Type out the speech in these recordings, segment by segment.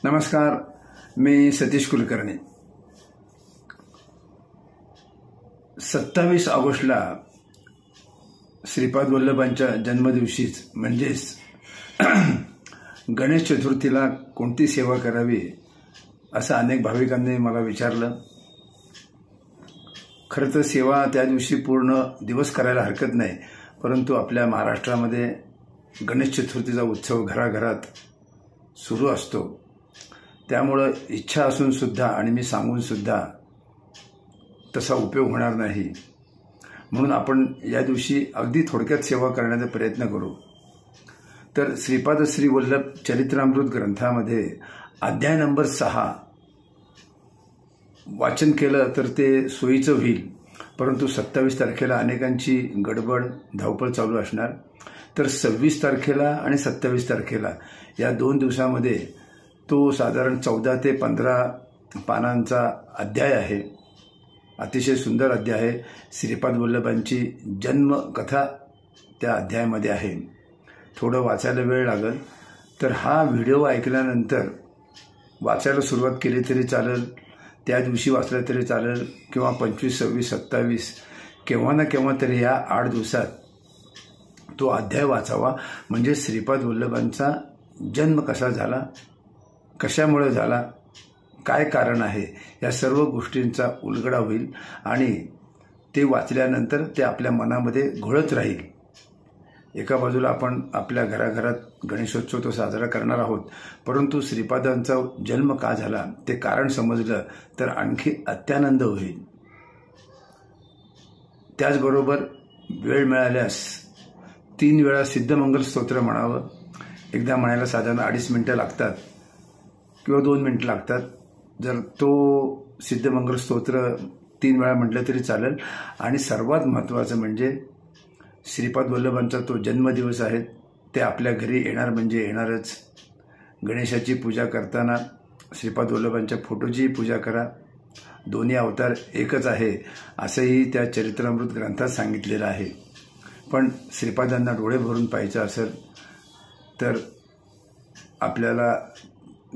नमस्कार, मी सतीश कुलकर्णी। 27 ऑगस्टला श्रीपाद वल्लभांच्या जन्मदिवशीच म्हणजेच गणेश चतुर्थीला कोणती सेवा करावी असं अनेक भाविकांनी मला विचारलं। खरं तर सेवा त्या दिवशी पूर्ण दिवस करायला हरकत नाही, परंतु आपल्या महाराष्ट्रामध्ये गणेश चतुर्थीचा उत्सव घराघरात सुरू असतो। त्यामुळे इच्छा असून सुद्धा आणि मी सांगून सुद्धा तसा उपयोग होणार नाही, म्हणून आपण या दिवशी अगदी थोडक्यात सेवा करण्याचा प्रयत्न करू। तर श्रीपाद श्री वल्लभ चरित्रामृत ग्रंथामध्ये अध्याय नंबर 6 वाचन केलं तर ते सोयीचं होईल, परंतु 27 तारखेला अनेकांची गडबड धावपळ चालू असणार। तर 26 तारखेला आणि 27 तारखेला या 2 दिवसामध्ये तो साधारण 14 ते 15 पानांचा अध्याय आहे। अतिशय सुंदर अध्याय आहे। श्रीपाद वल्लभांची जन्मकथा त्या अध्यायामध्ये आहे। थोडं वाचायला वेळ लागेल, तर हा व्हिडिओ ऐकल्यानंतर वाचायला सुरुवात केली तरी चालेल, त्या दिवशी वाचलं तरी चालेल, किंवा 25, 26, 27 केव्हा ना केव्हा तरी या 8 दिवसात तो अध्याय वाचावा। म्हणजे श्रीपाद वल्लभांचा जन्म कसा झाला, कशामुळे झाला, काय कारण आहे, या सर्व गोष्टींचा उलगडा होईल आणि ते वाचल्यानंतर ते आपल्या मनामध्ये घोळत राहील। एका बाजूला आपण आपल्या घराघरात गणेशोत्सव तो साजरा करणार आहोत, परंतु श्रीपादांचा जन्म का झाला ते कारण समजलं तर आणखी अत्यानंद होईल। त्याचबरोबर वेळ मिळाल्यास 3 वेळा सिद्धमंगल स्तोत्र म्हणावं। एकदा म्हणायला साधारण 2.5 मिनिटं लागतात किंवा 2 मिनिटं लागतात। जर तो सिद्धमंगल स्तोत्र 3 वेळा म्हटलं तरी चालेल। आणि सर्वात महत्त्वाचं म्हणजे श्रीपाद वल्लभांचा तो जन्मदिवस आहे, ते आपल्या घरी येणार म्हणजे येणारच। गणेशाची पूजा करताना श्रीपाद वल्लभांच्या फोटोची पूजा करा। दोन्ही अवतार एकच आहे असंही त्या चरित्रामृत ग्रंथात सांगितलेलं आहे। पण श्रीपादांना डोळे भरून पाहायचं असेल तर आपल्याला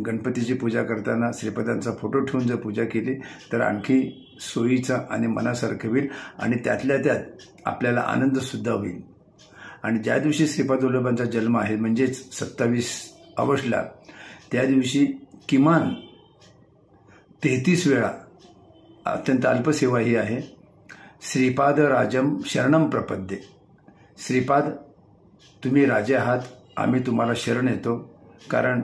गणपतीची पूजा करताना श्रीपादांचा फोटो ठेवून जर पूजा केली तर आणखी सोयीचं आणि मनासारखं होईल, आणि त्यातल्या त्यात आपल्याला आनंदसुद्धा होईल। आणि ज्या दिवशी श्रीपाद वल्लभांचा जन्म आहे म्हणजेच 27 ऑगस्टला, त्या दिवशी किमान 33 वेळा अत्यंत अल्पसेवा ही आहे, श्रीपाद राजम शरणम प्रपद्ये। श्रीपाद, तुम्ही राजे आहात, आम्ही तुम्हाला शरण येतो। कारण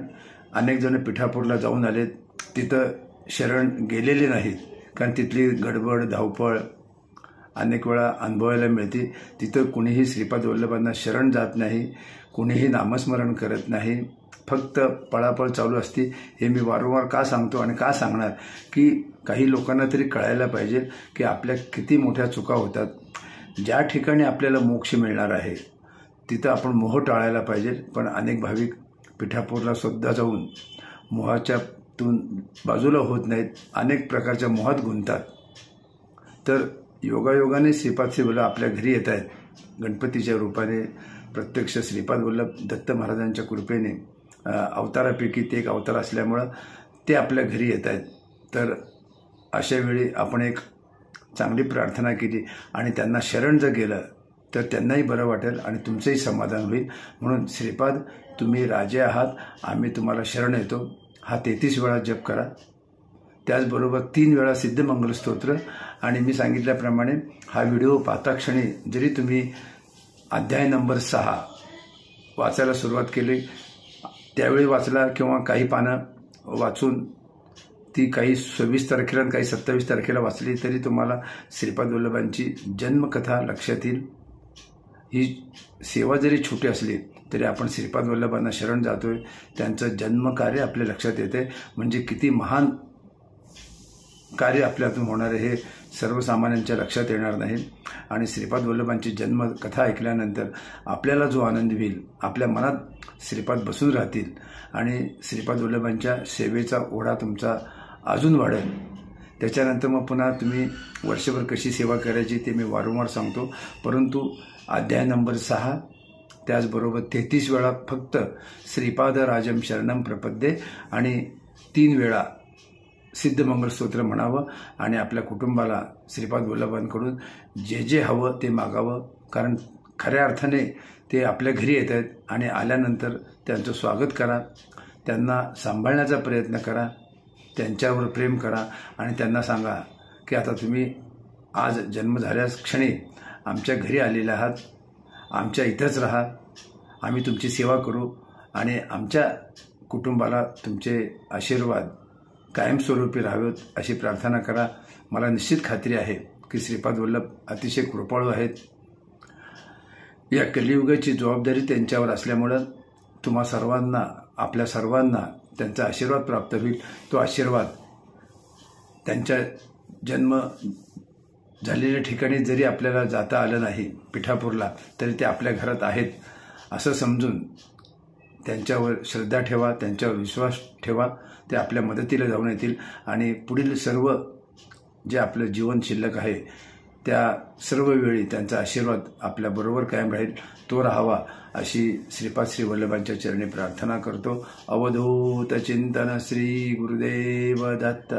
अनेक जण पिठापूरला जाऊन आलेत, तिथं शरण गेलेले नाहीत, कारण तिथली गडबड धावपळ अनेक वेळा अनुभवायला मिळते। तिथं कुणीही श्रीपाद वल्लभांना शरण जात नाही, कुणीही नामस्मरण करत नाही, फक्त पळापळ चालू असते। हे मी वारंवार का सांगतो आणि का सांगणार की काही लोकांना तरी कळायला पाहिजे की आपल्या किती मोठ्या चुका होतात। ज्या ठिकाणी आपल्याला मोक्ष मिळणार आहे तिथं आपण मोह टाळायला पाहिजे, पण अनेक भाविक पिठापूरला सुद्धा जाऊन मोहाच्यातून बाजूला होत नाहीत, अनेक प्रकारच्या मोहात गुंततात। तर योगायोगाने श्रीपाद श्री वल्लभ आपल्या घरी येत आहेत गणपतीच्या रूपाने। प्रत्यक्ष श्रीपाद वल्लभ दत्त महाराजांच्या कृपेने अवतारापैकी ते एक अवतार असल्यामुळं ते आपल्या घरी येत आहेत। तर अशा वेळी आपण एक चांगली प्रार्थना केली आणि त्यांना शरण जर गेलं तर त्यांनाही बरं वाटेल आणि तुमचंही समाधान होईल। म्हणून श्रीपाद, तुम्ही राजे आहात, आम्ही तुम्हाला शरण येतो, हा 33 वेळा जप करा। त्याचबरोबर 3 वेळा सिद्धमंगल स्तोत्र। आणि मी सांगितल्याप्रमाणे हा व्हिडिओ पाहता क्षणी जरी तुम्ही अध्याय नंबर 6 वाचायला सुरुवात केली, त्यावेळी वाचला किंवा काही पानं वाचून ती काही 26 तारखेला आणि काही 27 तारखेला वाचली तरी तुम्हाला श्रीपाद वल्लभांची जन्मकथा लक्षात येईल। ही सेवा जरी छोटी असली तरी आपण श्रीपाद वल्लभांना शरण जातोय, त्यांचं जन्मकार्य आपल्या लक्षात येते। म्हणजे किती महान कार्य आपल्यातून होणार आहे हे सर्वसामान्यांच्या लक्षात येणार नाही। आणि श्रीपाद वल्लभांची जन्मकथा ऐकल्यानंतर आपल्याला जो आनंद होईल, आपल्या मनात श्रीपाद बसून राहतील आणि श्रीपाद वल्लभांच्या सेवेचा ओढा तुमचा अजून वाढेल। त्याच्यानंतर मग पुन्हा तुम्ही वर्षभर कशी सेवा करायची ते मी वारंवार सांगतो, परंतु अध्याय नंबर 6 त्याचबरोबर 33 वेळा फक्त श्रीपाद राजम शरणम प्रपद्ये आणि 3 वेळा सिद्धमंगल स्तोत्र म्हणावं आणि आपल्या कुटुंबाला श्रीपाद वल्लभांकडून जे जे हवं ते मागावं. कारण खऱ्या अर्थाने ते आपल्या घरी येत आहेत आणि आल्यानंतर त्यांचं स्वागत करा, त्यांना सांभाळण्याचा प्रयत्न करा, त्यांच्यावर प्रेम करा आणि त्यांना सांगा की आता तुम्ही आज जन्म झाल्यास क्षणी आमच्या घरी आलेले आहात, आमच्या इथंच राहा, आम्ही तुमची सेवा करू आणि आमच्या कुटुंबाला तुमचे आशीर्वाद कायमस्वरूपी राहावेत अशी प्रार्थना करा. मला निश्चित खात्री आहे की श्रीपाद वल्लभ अतिशय कृपाळू आहेत. या कलियुगाची जबाबदारी त्यांच्यावर असल्यामुळं तुम्हा सर्वांना, आपल्या सर्वांना त्यांचा आशीर्वाद प्राप्त होईल. तो आशीर्वाद त्यांच्या जन्म झालेल्या ठिकाणी जरी आपल्याला जाता आलं नाही पिठापूरला, तरी ते आपल्या घरात आहेत असं समजून त्यांच्यावर श्रद्धा ठेवा, त्यांच्यावर विश्वास ठेवा. ते आपल्या मदतीला जाऊन येतील आणि पुढील सर्व जे आपलं जीवन शिल्लक आहे त्या सर्व वेळी त्यांचा आशीर्वाद आपल्याबरोबर कायम राहील, तो राहावा अशी श्रीपाद श्री वल्लभांच्या चरणी प्रार्थना करतो. अवधूत चिंतन श्री गुरुदेव दत्त.